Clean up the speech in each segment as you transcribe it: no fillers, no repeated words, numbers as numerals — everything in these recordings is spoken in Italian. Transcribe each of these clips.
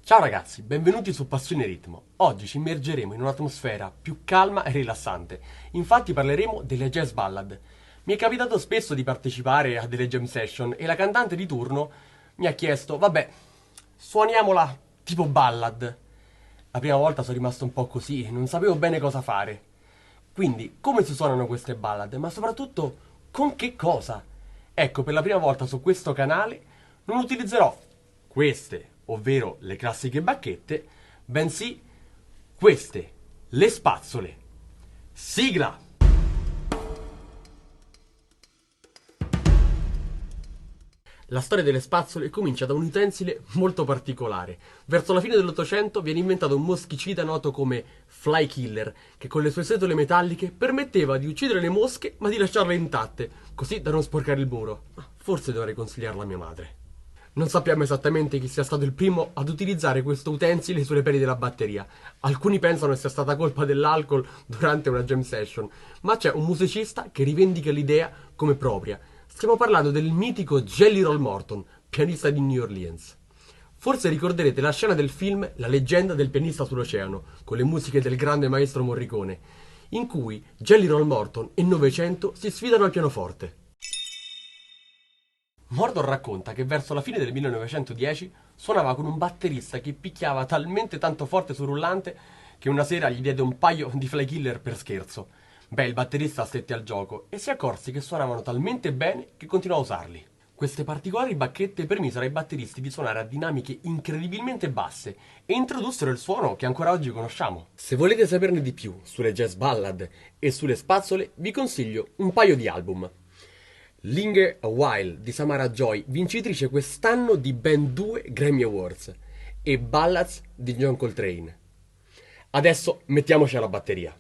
Ciao ragazzi, benvenuti su Passione Ritmo. Oggi ci immergeremo in un'atmosfera più calma e rilassante. Infatti parleremo delle jazz ballad. Mi è capitato spesso di partecipare a delle jam session e la cantante di turno mi ha chiesto, vabbè, suoniamola tipo ballad. La prima volta sono rimasto un po' così, non sapevo bene cosa fare. Quindi, come si suonano queste ballad, ma soprattutto con che cosa? Ecco, per la prima volta su questo canale non utilizzerò queste, ovvero le classiche bacchette, bensì queste, le spazzole. Sigla! La storia delle spazzole comincia da un utensile molto particolare. Verso la fine dell'Ottocento viene inventato un moschicida noto come Fly Killer, che con le sue setole metalliche permetteva di uccidere le mosche ma di lasciarle intatte, così da non sporcare il muro. Ma forse dovrei consigliarlo a mia madre. Non sappiamo esattamente chi sia stato il primo ad utilizzare questo utensile sulle peli della batteria. Alcuni pensano sia stata colpa dell'alcol durante una jam session, ma c'è un musicista che rivendica l'idea come propria. Stiamo parlando del mitico Jelly Roll Morton, pianista di New Orleans. Forse ricorderete la scena del film La leggenda del pianista sull'oceano, con le musiche del grande maestro Morricone, in cui Jelly Roll Morton e Novecento si sfidano al pianoforte. Morton racconta che verso la fine del 1910 suonava con un batterista che picchiava talmente tanto forte sul rullante che una sera gli diede un paio di Fly Killer per scherzo. Beh, il batterista stette al gioco e si accorse che suonavano talmente bene che continuò a usarli. Queste particolari bacchette permisero ai batteristi di suonare a dinamiche incredibilmente basse e introdussero il suono che ancora oggi conosciamo. Se volete saperne di più sulle jazz ballad e sulle spazzole, vi consiglio un paio di album. Linger a While di Samara Joy, vincitrice quest'anno di ben 2 Grammy Awards, e Ballads di John Coltrane. Adesso mettiamoci alla batteria.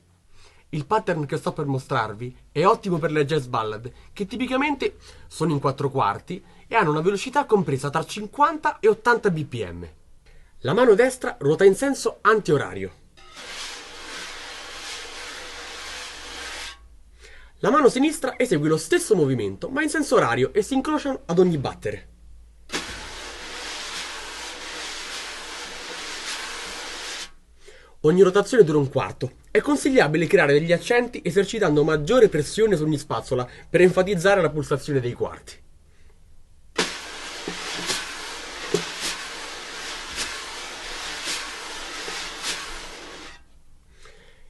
Il pattern che sto per mostrarvi è ottimo per le jazz ballad, che tipicamente sono in 4 quarti e hanno una velocità compresa tra 50 e 80 bpm. La mano destra ruota in senso antiorario. La mano sinistra esegue lo stesso movimento, ma in senso orario e si incrociano ad ogni battere. Ogni rotazione dura un quarto. È consigliabile creare degli accenti esercitando maggiore pressione su ogni spazzola per enfatizzare la pulsazione dei quarti.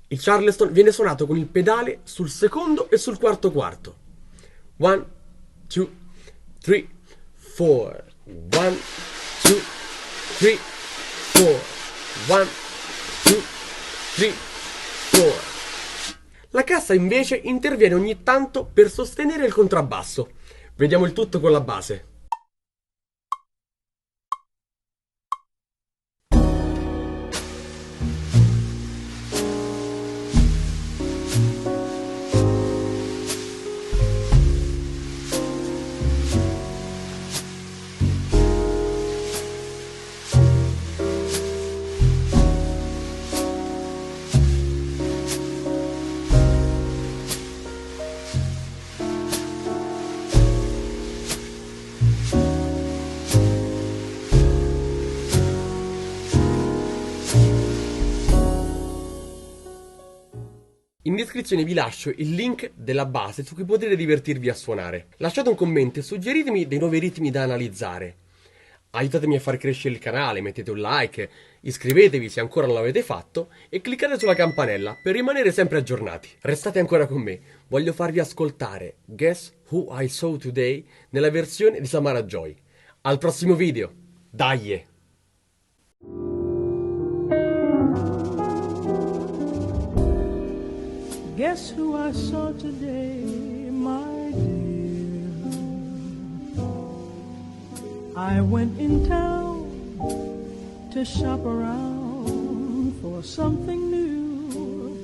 Il Charleston viene suonato con il pedale sul secondo e sul quarto quarto. 1, 2, 3, 4. 1, 2, 3, 4. 1, 2, 3, 4. La cassa invece interviene ogni tanto per sostenere il contrabbasso. Vediamo il tutto con la base. In descrizione vi lascio il link della base su cui potrete divertirvi a suonare. Lasciate un commento e suggeritemi dei nuovi ritmi da analizzare. Aiutatemi a far crescere il canale, mettete un like, iscrivetevi se ancora non l'avete fatto e cliccate sulla campanella per rimanere sempre aggiornati. Restate ancora con me, voglio farvi ascoltare Guess Who I Saw Today nella versione di Samara Joy. Al prossimo video, dai! Guess who I saw today, my dear? I went in town to shop around for something new.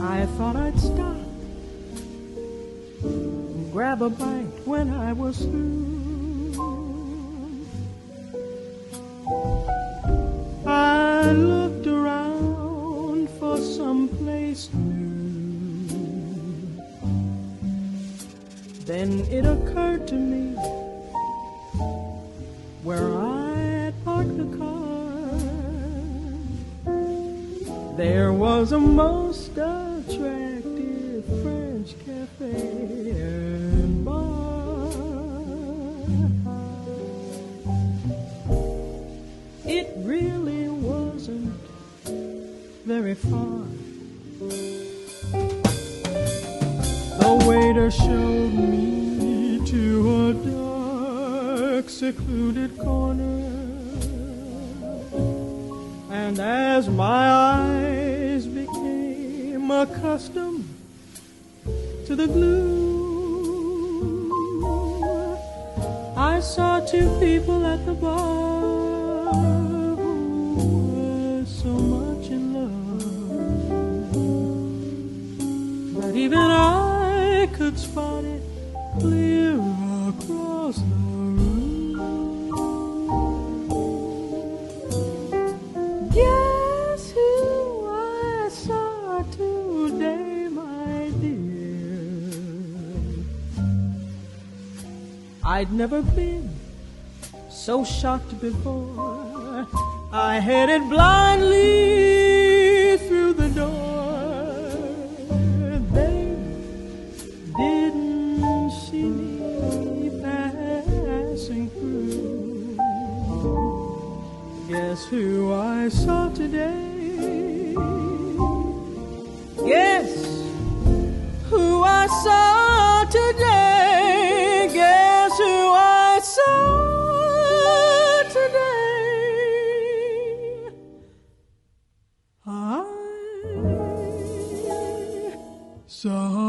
I thought I'd stop and grab a bite when I was through. I looked around for someplace new. Then it occurred to me where I had parked there was a most attractive French cafe and bar. It really wasn't very far. The waiter showed me to a dark, secluded corner. And as my eyes became accustomed to the gloom, I saw two people at the bar who were so much in love that even I could spot it clear across the room. Guess who I saw today, my dear? I'd never been so shocked before. I headed blindly through the door. They didn't see me passing through. Guess who I saw today? Guess who I saw today? Guess who I saw today? I saw